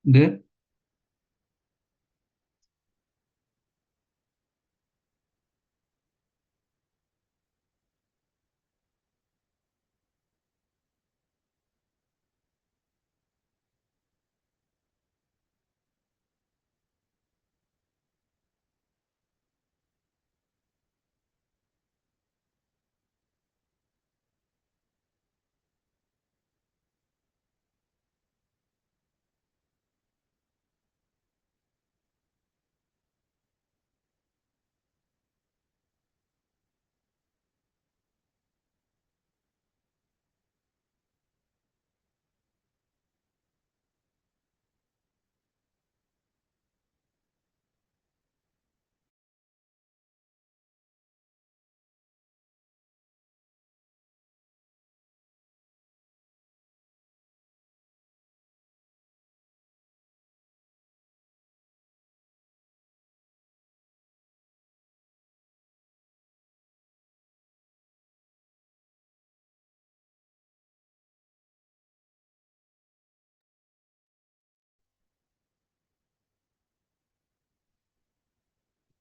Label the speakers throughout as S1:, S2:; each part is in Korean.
S1: 네,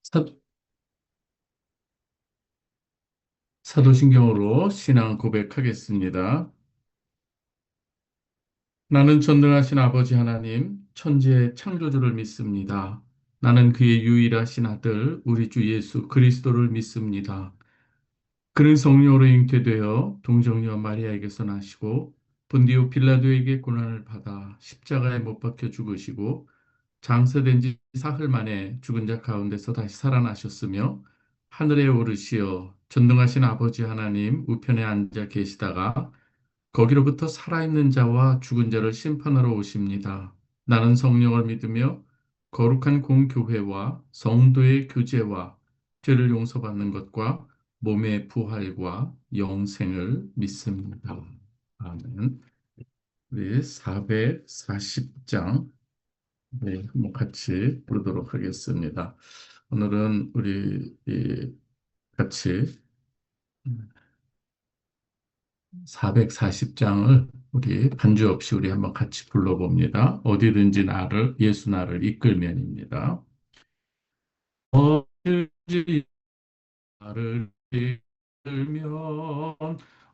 S1: 사, 사도신경으로 신앙 고백하겠습니다. 나는 전능하신 아버지 하나님, 천지의 창조주를 믿습니다. 나는 그의 유일하신 아들, 우리 주 예수 그리스도를 믿습니다. 그는 성령으로 잉태되어 동정녀 마리아에게서 나시고 본디오 빌라도에게 고난을 받아 십자가에 못 박혀 죽으시고 장사된 지 사흘 만에 죽은 자 가운데서 다시 살아나셨으며 하늘에 오르시어 전능하신 아버지 하나님 우편에 앉아 계시다가 거기로부터 살아있는 자와 죽은 자를 심판하러 오십니다. 나는 성령을 믿으며 거룩한 공교회와 성도의 교제와 죄를 용서받는 것과 몸의 부활과 영생을 믿습니다. 아멘. 우리 440장 네, 한번 같이 부르도록 하겠습니다. 오늘은 우리 같이 440장을 우리 반주 없이 우리 한번 같이 불러봅니다. 어디든지 예수 나를 이끌면입니다. 어디든지 나를 이끌면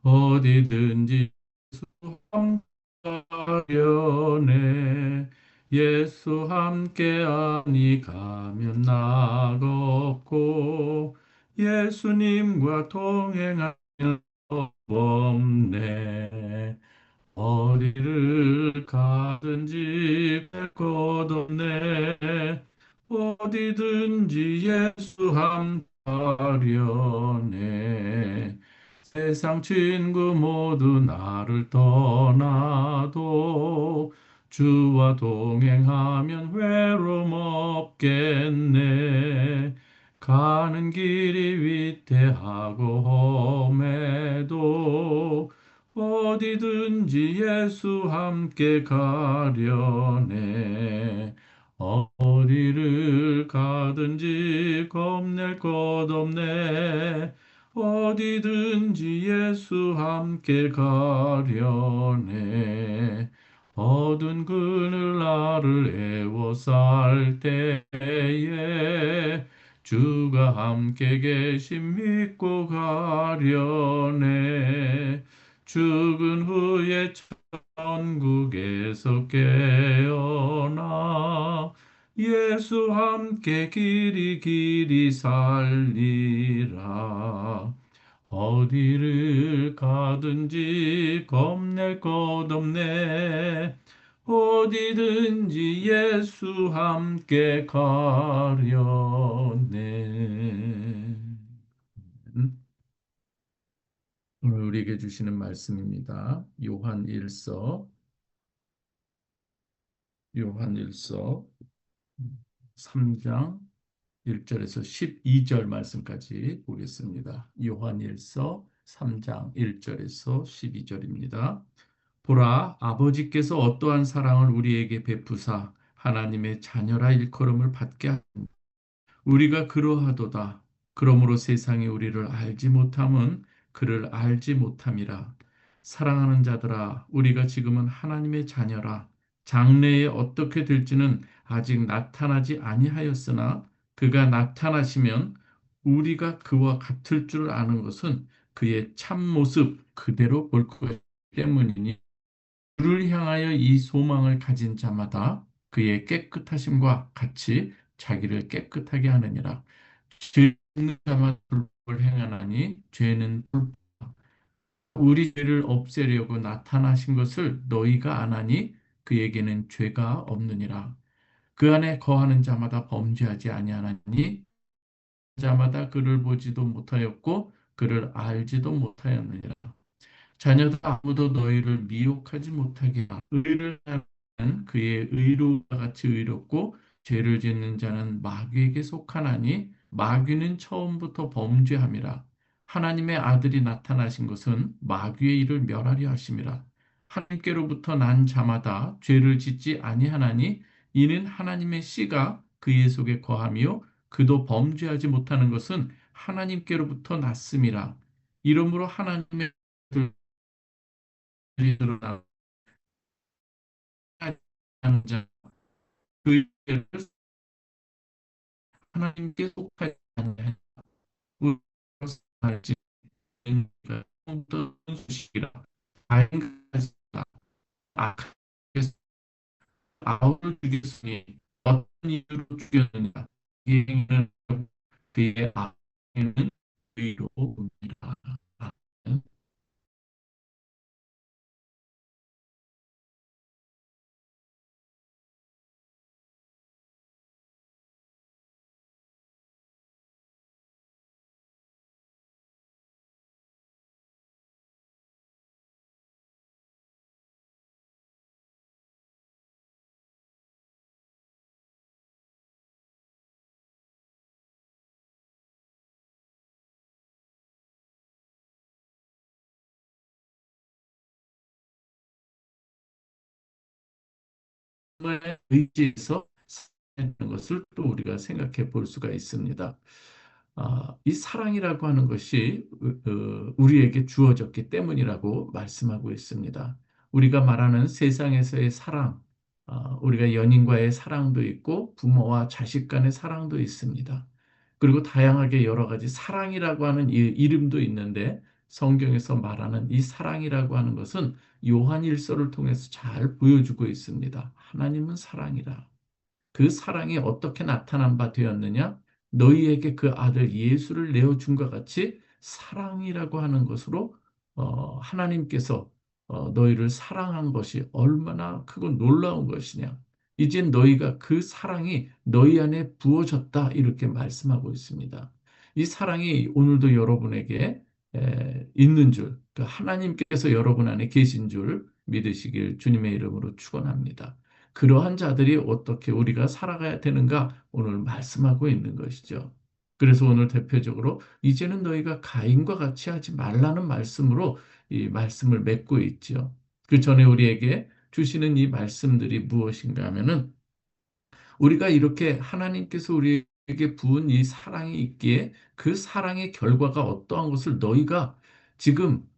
S1: 어디든지 예수 함께하려네. 예수 함께하니 가면 나가 없고 예수님과 동행하면 없네. 어디를 가든지 갈 곳 없네. 어디든지 예수 함께하려네. 세상 친구 모두 나를 떠나도 주와 동행하면 외로움 없겠네. 가는 길이 위태하고 험해도 어디든지 예수 함께 가려네. 어디를 가든지 겁낼 것 없네. 어디든지 예수 함께 가려네. 어두운 그늘 나를 애워쌀 때에 주가 함께 계심 믿고 가려네. 죽은 후에 천국에서 깨어나 예수 함께 길이 길이 살리라. 어디를 가든지 겁낼 것 없네. 어디든지 예수 함께 가려네. 오늘 우리에게 주시는 말씀입니다. 요한일서 3장 1절에서 12절 말씀까지 보겠습니다. 요한일서 3장 1절에서 12절입니다. 보라, 아버지께서 어떠한 사랑을 우리에게 베푸사 하나님의 자녀라 일컬음을 받게 하니 우리가 그러하도다. 그러므로 세상이 우리를 알지 못함은 그를 알지 못함이라. 사랑하는 자들아, 우리가 지금은 하나님의 자녀라. 장래에 어떻게 될지는 아직 나타나지 아니하였으나 그가 나타나시면 우리가 그와 같을 줄 아는 것은 그의 참모습 그대로 볼 것이기 때문이니 주를 향하여 이 소망을 가진 자마다 그의 깨끗하심과 같이 자기를 깨끗하게 하느니라. 죄 있는 자만 불법을 행하나니 죄는 우리 죄를 없애려고 나타나신 것을 너희가 아나니 그에게는 죄가 없느니라. 그 안에 거하는 자마다 범죄하지 아니하나니 자마다 그를 보지도 못하였고 그를 알지도 못하였느니라. 자녀들 아무도 너희를 미혹하지 못하게 하라. 의를 하는 그의 의로움과 같이 의롭고 죄를 짓는 자는 마귀에게 속하나니 마귀는 처음부터 범죄함이라. 하나님의 아들이 나타나신 것은 마귀의 일을 멸하려 하심이라. 하나님께로부터 난 자마다 죄를 짓지 아니하나니 이는 하나님의 씨가 그의 속에 거하며 그도 범죄하지 못하는 것은 하나님께로부터 났음이라. 이러므로 하나님의 드러나 자 그 죄를 하나님께 속하지 아니하니 우리로서 알지 처음부터 수식이라 아인까지다 악에서 아우를 죽였으니 어떤 이유로 죽였느냐 이 행위는 그의 악에는 의로움이라. 정말 의지에서 사는 것을 또 우리가 생각해 볼 수가 있습니다. 이 사랑이라고 하는 것이 우리에게 주어졌기 때문이라고 말씀하고 있습니다. 우리가 말하는 세상에서의 사랑, 우리가 연인과의 사랑도 있고 부모와 자식 간의 사랑도 있습니다. 그리고 다양하게 여러 가지 사랑이라고 하는 이름도 있는데 성경에서 말하는 이 사랑이라고 하는 것은 요한일서를 통해서 잘 보여주고 있습니다. 하나님은 사랑이라. 그 사랑이 어떻게 나타난 바 되었느냐? 너희에게 그 아들 예수를 내어준과 같이 사랑이라고 하는 것으로 하나님께서 너희를 사랑한 것이 얼마나 크고 놀라운 것이냐. 이젠 너희가 그 사랑이 너희 안에 부어졌다 이렇게 말씀하고 있습니다. 이 사랑이 오늘도 여러분에게 있는 줄, 그 하나님께서 여러분 안에 계신 줄 믿으시길 주님의 이름으로 축원합니다. 그러한 자들이 어떻게 우리가 살아가야 되는가 오늘 말씀하고 있는 것이죠. 그래서 오늘 대표적으로 이제는 너희가 가인과 같이 하지 말라는 말씀으로 이 말씀을 맺고 있죠. 그 전에 우리에게 주시는 이 말씀들이 무엇인가 하면은 우리가 이렇게 하나님께서 우리에게 부은 이 사랑이 있기에 그 사랑의 결과가 어떠한 것을 너희가 지금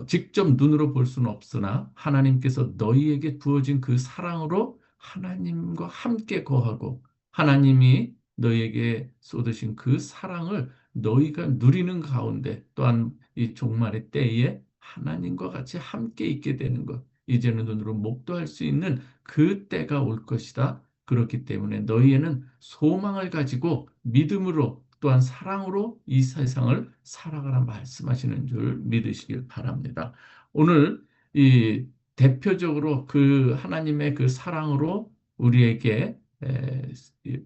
S1: 직접 눈으로 볼 수는 없으나 하나님께서 너희에게 부어진 그 사랑으로 하나님과 함께 거하고 하나님이 너희에게 쏟으신 그 사랑을 너희가 누리는 가운데 또한 이 종말의 때에 하나님과 같이 함께 있게 되는 것. 이제는 눈으로 목도할 수 있는 그 때가 올 것이다. 그렇기 때문에 너희에는 소망을 가지고 믿음으로 또한 사랑으로 이 세상을 살아가라 말씀하시는 줄 믿으시길 바랍니다. 오늘 이 대표적으로 그 하나님의 그 사랑으로 우리에게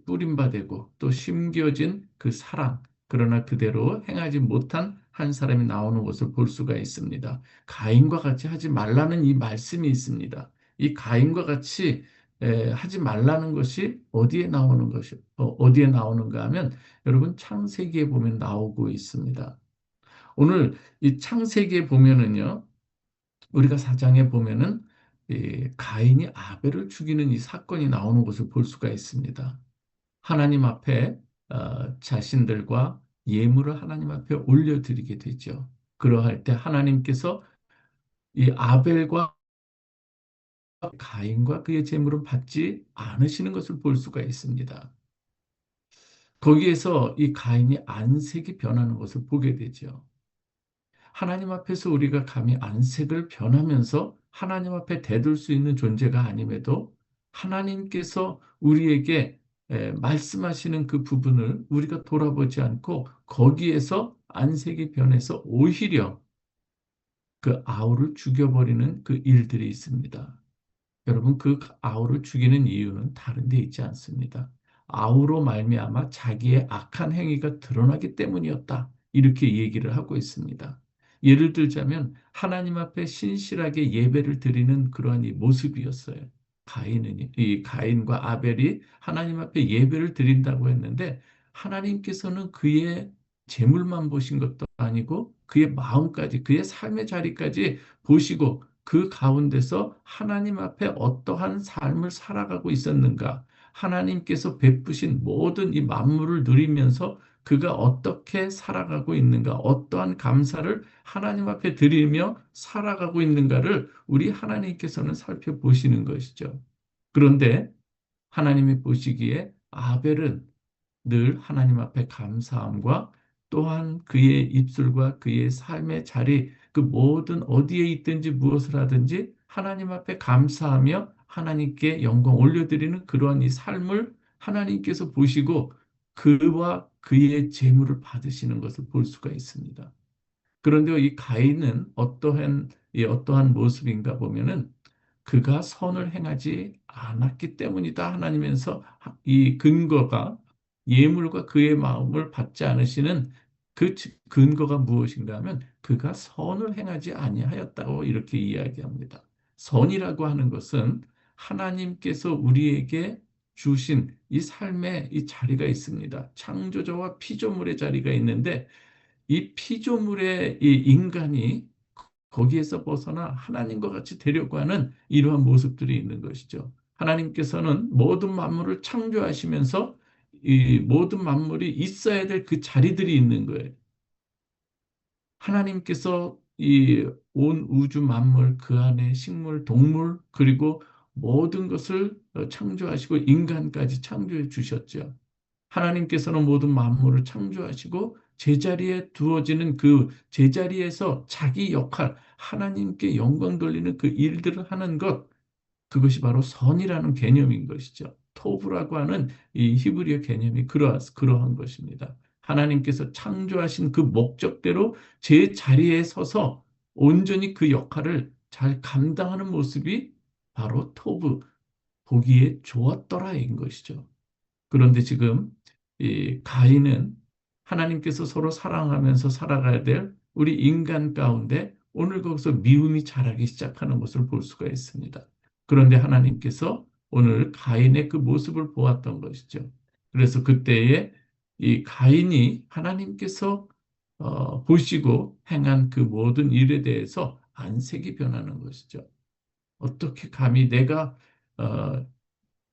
S1: 뿌림받고 또 심겨진 그 사랑 그러나 그대로 행하지 못한 한 사람이 나오는 것을 볼 수가 있습니다. 가인과 같이 하지 말라는 이 말씀이 있습니다. 이 가인과 같이 하지 말라는 것이 어디에 나오는 것이 어디에 나오는가 하면 여러분 창세기에 보면 나오고 있습니다. 오늘 이 창세기에 보면은요. 우리가 사장에 보면은 이 가인이 아벨을 죽이는 이 사건이 나오는 것을 볼 수가 있습니다. 하나님 앞에 자신들과 예물을 하나님 앞에 올려드리게 되죠. 그러할 때 하나님께서 이 아벨과 가인과 그의 재물은 받지 않으시는 것을 볼 수가 있습니다. 거기에서 이 가인이 안색이 변하는 것을 보게 되죠. 하나님 앞에서 우리가 감히 안색을 변하면서 하나님 앞에 대들 수 있는 존재가 아님에도 하나님께서 우리에게 말씀하시는 그 부분을 우리가 돌아보지 않고 거기에서 안색이 변해서 오히려 그 아우를 죽여버리는 그 일들이 있습니다. 여러분 그 아우를 죽이는 이유는 다른 데 있지 않습니다. 아우로 말미암아 자기의 악한 행위가 드러나기 때문이었다. 이렇게 얘기를 하고 있습니다. 예를 들자면 하나님 앞에 신실하게 예배를 드리는 그러한 이 모습이었어요. 이 가인과 아벨이 하나님 앞에 예배를 드린다고 했는데 하나님께서는 그의 재물만 보신 것도 아니고 그의 마음까지 그의 삶의 자리까지 보시고 그 가운데서 하나님 앞에 어떠한 삶을 살아가고 있었는가? 하나님께서 베푸신 모든 이 만물을 누리면서 그가 어떻게 살아가고 있는가? 어떠한 감사를 하나님 앞에 드리며 살아가고 있는가를 우리 하나님께서는 살펴보시는 것이죠. 그런데 하나님이 보시기에 아벨은 늘 하나님 앞에 감사함과 또한 그의 입술과 그의 삶의 자리, 그 모든 어디에 있든지 무엇을 하든지 하나님 앞에 감사하며 하나님께 영광 올려드리는 그러한 이 삶을 하나님께서 보시고 그와 그의 재물을 받으시는 것을 볼 수가 있습니다. 그런데 이 가인은 어떠한 모습인가 보면은 그가 선을 행하지 않았기 때문이다. 하나님에서 이 근거가 예물과 그의 마음을 받지 않으시는 그 근거가 무엇인가 하면 그가 선을 행하지 아니하였다고 이렇게 이야기합니다. 선이라고 하는 것은 하나님께서 우리에게 주신 이 삶의 이 자리가 있습니다. 창조자와 피조물의 자리가 있는데 이 피조물의 이 인간이 거기에서 벗어나 하나님과 같이 되려고 하는 이러한 모습들이 있는 것이죠. 하나님께서는 모든 만물을 창조하시면서 이 모든 만물이 있어야 될 그 자리들이 있는 거예요. 하나님께서 이 온 우주 만물 그 안에 식물, 동물 그리고 모든 것을 창조하시고 인간까지 창조해 주셨죠. 하나님께서는 모든 만물을 창조하시고 제자리에 두어지는 그 제자리에서 자기 역할, 하나님께 영광 돌리는 그 일들을 하는 것, 그것이 바로 선이라는 개념인 것이죠. 토브라고 하는 이 히브리어 개념이 그러한 것입니다. 하나님께서 창조하신 그 목적대로 제 자리에 서서 온전히 그 역할을 잘 감당하는 모습이 바로 토브, 보기에 좋았더라인 것이죠. 그런데 지금 이 가인은 하나님께서 서로 사랑하면서 살아가야 될 우리 인간 가운데 오늘 거기서 미움이 자라기 시작하는 것을 볼 수가 있습니다. 그런데 하나님께서 오늘 가인의 그 모습을 보았던 것이죠. 그래서 그때에 이 가인이 하나님께서 보시고 행한 그 모든 일에 대해서 안색이 변하는 것이죠. 어떻게 감히 내가 어,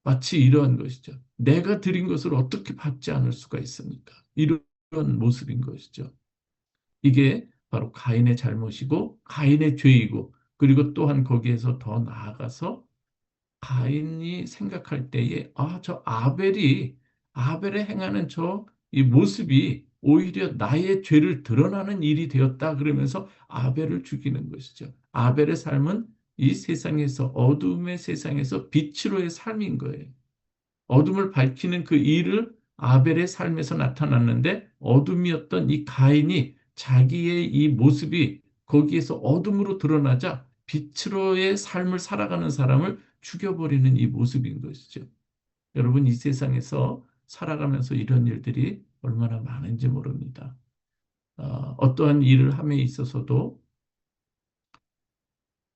S1: 마치 이러한 것이죠. 내가 드린 것을 어떻게 받지 않을 수가 있습니까? 이런 모습인 것이죠. 이게 바로 가인의 잘못이고 가인의 죄이고 그리고 또한 거기에서 더 나아가서 가인이 생각할 때에 저 아벨의 행하는 저 이 모습이 오히려 나의 죄를 드러나는 일이 되었다 그러면서 아벨을 죽이는 것이죠. 아벨의 삶은 이 세상에서 어둠의 세상에서 빛으로의 삶인 거예요. 어둠을 밝히는 그 일을 아벨의 삶에서 나타났는데 어둠이었던 이 가인이 자기의 이 모습이 거기에서 어둠으로 드러나자 빛으로의 삶을 살아가는 사람을 죽여버리는 이 모습인 것이죠. 여러분, 이 세상에서 살아가면서 이런 일들이 얼마나 많은지 모릅니다. 어떠한 일을 함에 있어서도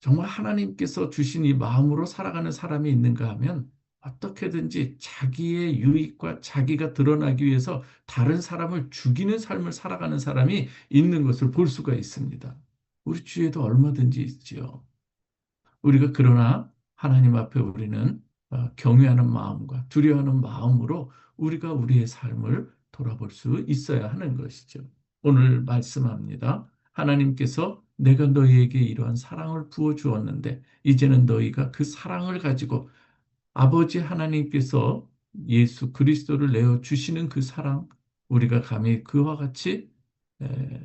S1: 정말 하나님께서 주신 이 마음으로 살아가는 사람이 있는가 하면 어떻게든지 자기의 유익과 자기가 드러나기 위해서 다른 사람을 죽이는 삶을 살아가는 사람이 있는 것을 볼 수가 있습니다. 우리 주위에도 얼마든지 있지요. 우리가 그러나 하나님 앞에 우리는 경외하는 마음과 두려워하는 마음으로 우리가 우리의 삶을 돌아볼 수 있어야 하는 것이죠. 오늘 말씀합니다. 하나님께서 내가 너희에게 이러한 사랑을 부어 주었는데 이제는 너희가 그 사랑을 가지고 아버지 하나님께서 예수 그리스도를 내어 주시는 그 사랑, 우리가 감히 그와 같이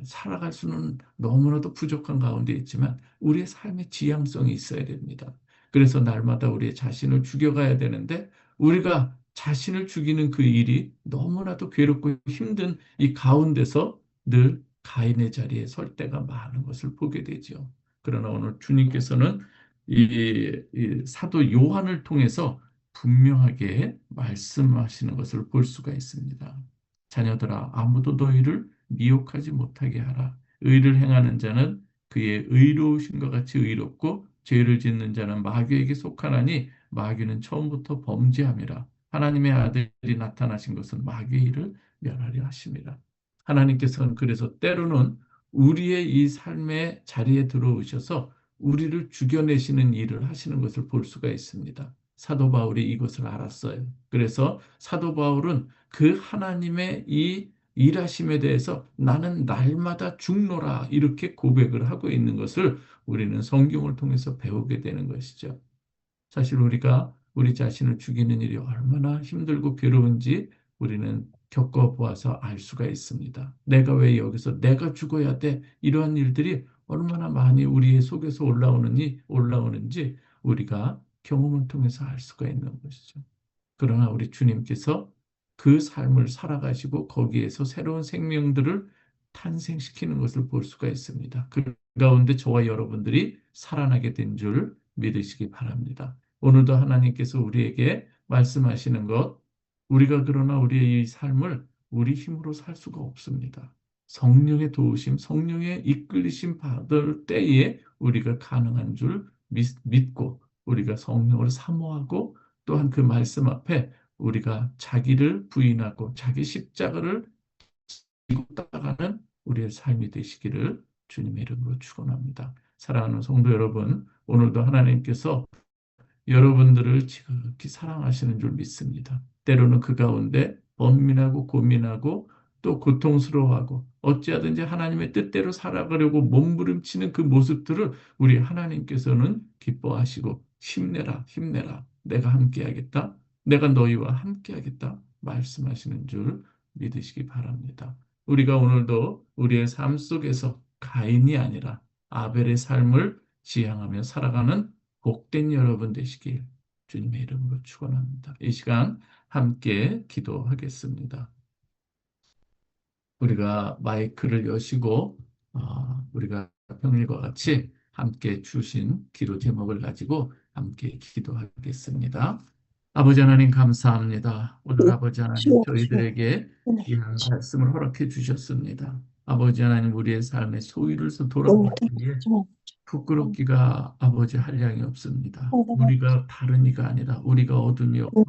S1: 살아갈 수는 너무나도 부족한 가운데 있지만 우리의 삶의 지향성이 있어야 됩니다. 그래서 날마다 우리의 자신을 죽여가야 되는데 우리가 자신을 죽이는 그 일이 너무나도 괴롭고 힘든 이 가운데서 늘 가인의 자리에 설 때가 많은 것을 보게 되죠. 그러나 오늘 주님께서는 이 사도 요한을 통해서 분명하게 말씀하시는 것을 볼 수가 있습니다. 자녀들아, 아무도 너희를 미혹하지 못하게 하라. 의를 행하는 자는 그의 의로우신 것 같이 의롭고 죄를 짓는 자는 마귀에게 속하나니 마귀는 처음부터 범죄함이라. 하나님의 아들이 나타나신 것은 마귀의 일을 멸하려 하심이라. 하나님께서는 그래서 때로는 우리의 이 삶의 자리에 들어오셔서 우리를 죽여내시는 일을 하시는 것을 볼 수가 있습니다. 사도 바울이 이것을 알았어요. 그래서 사도 바울은 그 하나님의 이 일하심에 대해서 나는 날마다 죽노라 이렇게 고백을 하고 있는 것을 우리는 성경을 통해서 배우게 되는 것이죠. 사실 우리가 우리 자신을 죽이는 일이 얼마나 힘들고 괴로운지 우리는 겪어보아서 알 수가 있습니다. 내가 왜 여기서 내가 죽어야 돼? 이러한 일들이 얼마나 많이 우리의 속에서 올라오는지 우리가 경험을 통해서 알 수가 있는 것이죠. 그러나 우리 주님께서 그 삶을 살아가시고 거기에서 새로운 생명들을 탄생시키는 것을 볼 수가 있습니다. 그 가운데 저와 여러분들이 살아나게 된 줄 믿으시기 바랍니다. 오늘도 하나님께서 우리에게 말씀하시는 것, 우리가 그러나 우리의 이 삶을 우리 힘으로 살 수가 없습니다. 성령의 도우심, 성령의 이끌리심 받을 때에 우리가 가능한 줄 믿고 우리가 성령을 사모하고 또한 그 말씀 앞에 우리가 자기를 부인하고 자기 십자가를 지고 따라가는 우리의 삶이 되시기를 주님의 이름으로 축원합니다. 사랑하는 성도 여러분, 오늘도 하나님께서 여러분들을 지극히 사랑하시는 줄 믿습니다. 때로는 그 가운데 번민하고 고민하고 또 고통스러워하고 어찌하든지 하나님의 뜻대로 살아가려고 몸부림치는 그 모습들을 우리 하나님께서는 기뻐하시고 힘내라, 힘내라. 내가 함께하겠다. 내가 너희와 함께하겠다. 말씀하시는 줄 믿으시기 바랍니다. 우리가 오늘도 우리의 삶 속에서 가인이 아니라 아벨의 삶을 지향하며 살아가는 복된 여러분 되시길 주님의 이름으로 축원합니다. 이 시간 함께 기도하겠습니다. 우리가 마이크를 여시고 우리가 평일과 같이 함께 주신 기도 제목을 가지고 함께 기도하겠습니다. 아버지 하나님 감사합니다. 오늘 아버지 하나님 저희들에게 귀한 말씀을 허락해 주셨습니다. 아버지 하나님 우리의 삶의 소위로서 돌아보기 위해 부끄럽기가 아버지 한량이 없습니다. 우리가 다른 이가 아니라 우리가 어둠이었고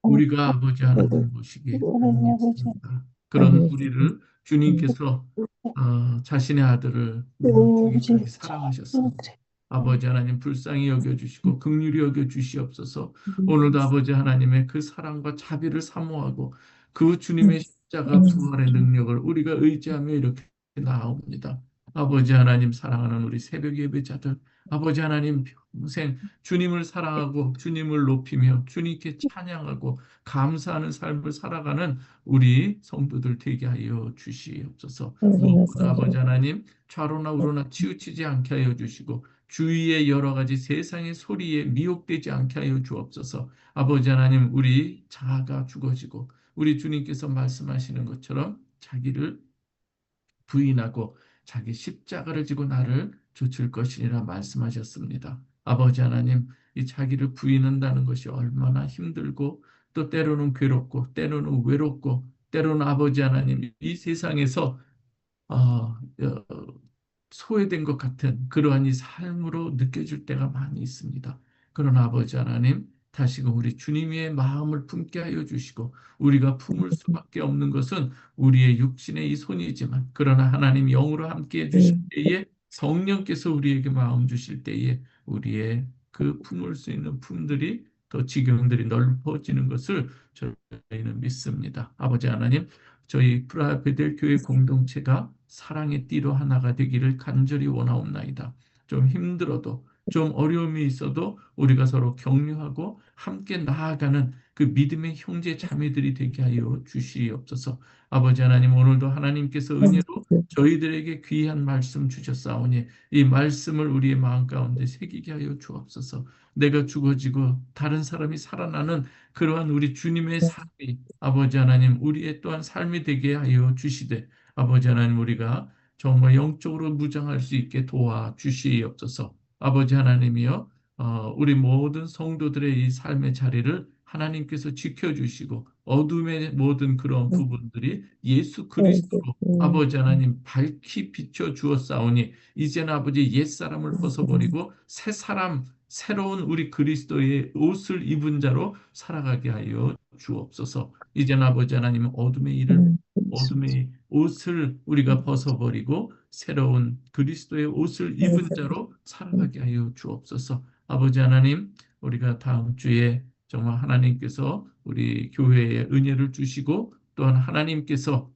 S1: 우리가 아버지 하나님 보시기에 아니었습니다. 그런 우리를 주님께서 자신의 아들을 죽이까지 사랑하셨습니다. 아버지 하나님 불쌍히 여겨주시고 긍휼히 여겨주시옵소서. 오늘도 아버지 하나님의 그 사랑과 자비를 사모하고 그 주님의 십자가 부활의 능력을 우리가 의지하며 이렇게 나아옵니다. 아버지 하나님 사랑하는 우리 새벽 예배자들 아버지 하나님 평생 주님을 사랑하고 주님을 높이며 주님께 찬양하고 감사하는 삶을 살아가는 우리 성도들 되게 하여 주시옵소서. 무엇보다 아버지 하나님 좌로나 우로나 치우치지 않게 하여 주시고 주위의 여러 가지 세상의 소리에 미혹되지 않게 하여 주옵소서. 아버지 하나님 우리 자아가 죽어지고 우리 주님께서 말씀하시는 것처럼 자기를 부인하고 자기 십자가를 지고 나를 좇을 것이니라 말씀하셨습니다. 아버지 하나님, 이 자기를 부인한다는 것이 얼마나 힘들고 또 때로는 괴롭고 때로는 외롭고 때로는 아버지 하나님 이 세상에서 어, 소외된 것 같은 그러한 이 삶으로 느껴질 때가 많이 있습니다. 그러나 아버지 하나님, 다시금 우리 주님의 마음을 품게 하여 주시고 우리가 품을 수밖에 없는 것은 우리의 육신의 이 손이지만 그러나 하나님 영으로 함께 해주실 때에 성령께서 우리에게 마음 주실 때에 우리의 그 품을 수 있는 품들이 더 지경들이 넓어지는 것을 저희는 믿습니다. 아버지 하나님 저희 브라베델 교회 공동체가 사랑의 띠로 하나가 되기를 간절히 원하옵나이다. 좀 힘들어도 좀 어려움이 있어도 우리가 서로 격려하고 함께 나아가는 그 믿음의 형제 자매들이 되게 하여 주시옵소서. 아버지 하나님, 오늘도 하나님께서 은혜로 저희들에게 귀한 말씀 주셨사오니 이 말씀을 우리의 마음 가운데 새기게 하여 주옵소서. 내가 죽어지고 다른 사람이 살아나는 그러한 우리 주님의 삶이 아버지 하나님 우리의 또한 삶이 되게 하여 주시되, 아버지 하나님 우리가 정말 영적으로 무장할 수 있게 도와 주시옵소서. 아버지 하나님이여, 우리 모든 성도들의 이 삶의 자리를 하나님께서 지켜주시고 어둠의 모든 그런 부분들이 예수 그리스도로 아버지 하나님 밝히 비춰 주었사오니 이제는 아버지 옛사람을 벗어버리고 새 사람 새로운 우리 그리스도의 옷을 입은 자로 살아가게 하여 주옵소서. 이제는 아버지 하나님 어둠의 옷을 우리가 벗어버리고 새로운 그리스도의 옷을 입은 자로 살아가게 하여 주옵소서. 아버지 하나님, 우리가 다음 주에 정말 하나님께서 우리 교회에 은혜를 주시고 또한 하나님께서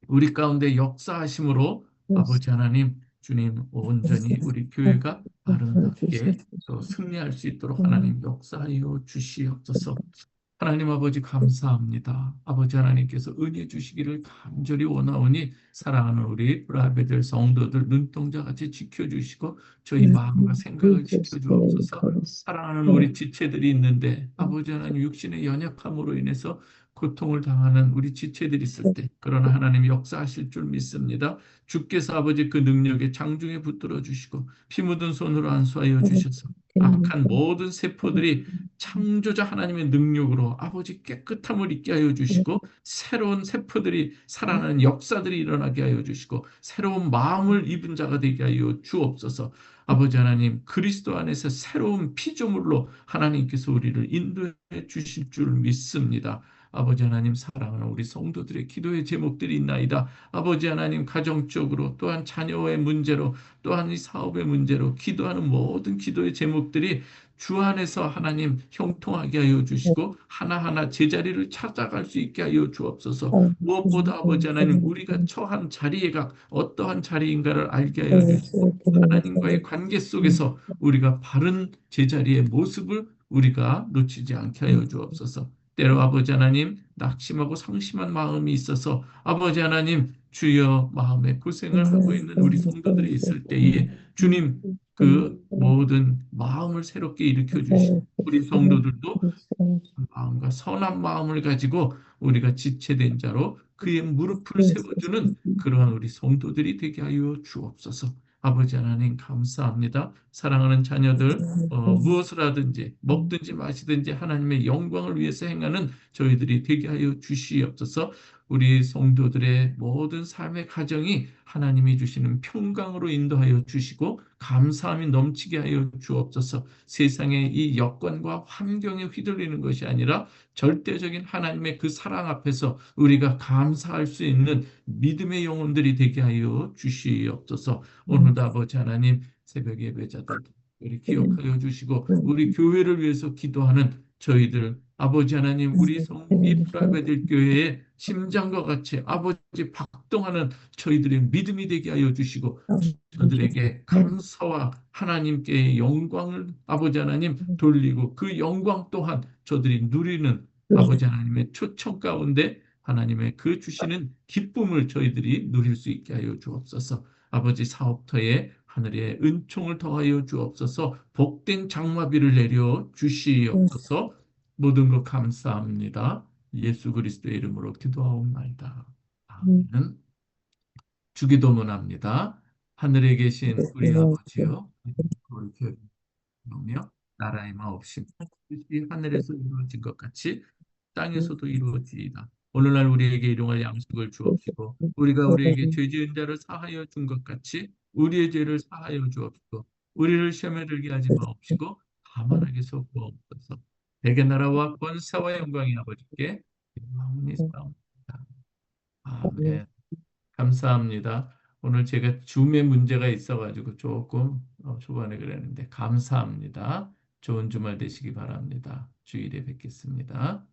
S1: 우리 가운데 역사하심으로 아버지 하나님, 주님 온전히 우리 교회가 아름답게 또 승리할 수 있도록 하나님 역사하여 주시옵소서. 하나님 아버지 감사합니다. 아버지 하나님께서 은혜 주시기를 간절히 원하오니 사랑하는 우리 브라베들 성도들 눈동자같이 지켜주시고 저희 마음과 생각을 지켜주옵소서. 사랑하는 우리 지체들이 있는데 아버지 하나님 육신의 연약함으로 인해서 고통을 당하는 우리 지체들이 있을 때 그러나 하나님 역사하실 줄 믿습니다. 주께서 아버지 그 능력에 장중에 붙들어 주시고 피 묻은 손으로 안수하여 주셔서 악한 모든 세포들이 창조자 하나님의 능력으로 아버지 깨끗함을 있게 하여 주시고 새로운 세포들이 살아나는 역사들이 일어나게 하여 주시고 새로운 마음을 입은 자가 되게 하여 주옵소서. 아버지 하나님 그리스도 안에서 새로운 피조물로 하나님께서 우리를 인도해 주실 줄 믿습니다. 아버지 하나님 사랑하는 우리 성도들의 기도의 제목들이 있나이다. 아버지 하나님 가정적으로 또한 자녀의 문제로 또한 이 사업의 문제로 기도하는 모든 기도의 제목들이 주 안에서 하나님 형통하게 하여 주시고 하나하나 제자리를 찾아갈 수 있게 하여 주옵소서. 무엇보다 아버지 하나님 우리가 처한 자리가 어떠한 자리인가를 알게 하여 주시고 하나님과의 관계 속에서 우리가 바른 제자리의 모습을 우리가 놓치지 않게 하여 주옵소서. 때로 아버지 하나님 낙심하고 상심한 마음이 있어서 아버지 하나님 주여 마음에 고생을 하고 있는 우리 성도들이 있을 때에 주님 그 모든 마음을 새롭게 일으켜 주시고 우리 성도들도 마음과 선한 마음을 가지고 우리가 지체된 자로 그의 무릎을 세워주는 그러한 우리 성도들이 되게 하여 주옵소서. 아버지 하나님 감사합니다. 사랑하는 자녀들 무엇을 하든지 먹든지 마시든지 하나님의 영광을 위해서 행하는 저희들이 되게 하여 주시옵소서. 우리 성도들의 모든 삶의 가정이 하나님이 주시는 평강으로 인도하여 주시고 감사함이 넘치게 하여 주옵소서. 세상의 이 여건과 환경에 휘둘리는 것이 아니라 절대적인 하나님의 그 사랑 앞에서 우리가 감사할 수 있는 믿음의 영혼들이 되게 하여 주시옵소서. 오늘도 아버지 하나님 새벽 예배자들 우리 기억하여 주시고 우리 교회를 위해서 기도하는 저희들 아버지 하나님 우리 이 프라베들 교회의 심장과 같이 아버지 박동하는 저희들의 믿음이 되게 하여 주시고 저들에게 감사와 하나님께 영광을 아버지 하나님 돌리고 그 영광 또한 저들이 누리는 아버지 하나님의 초청 가운데 하나님의 그 주시는 기쁨을 저희들이 누릴 수 있게 하여 주옵소서. 아버지 사업터에 하늘의 은총을 더하여 주옵소서. 복된 장마비를 내려 주시옵소서. 모든 것 감사합니다. 예수 그리스도의 이름으로 기도하옵나이다. 아멘. 주기도문합니다. 하늘에 계신 우리 아버지여, 이름을 기억하며 나라의 마옵심 뜻이 하늘에서 이루어진 것 같이 땅에서도 이루어지이다. 오늘날 우리에게 일용할 양식을 주옵시고 우리가 우리에게 죄 지은 자를 사하여 준 것 같이 우리의 죄를 사하여 주옵시고 우리를 시험에 들게 하지 마옵시고 다만 악에서 구하옵소서. 대개 나라와 권세와 영광이 아버지께 영원히사옵나이다. 아멘. 감사합니다. 오늘 제가 줌에 문제가 있어가지고 조금 초반에 그랬는데 감사합니다. 좋은 주말 되시기 바랍니다. 주일에 뵙겠습니다.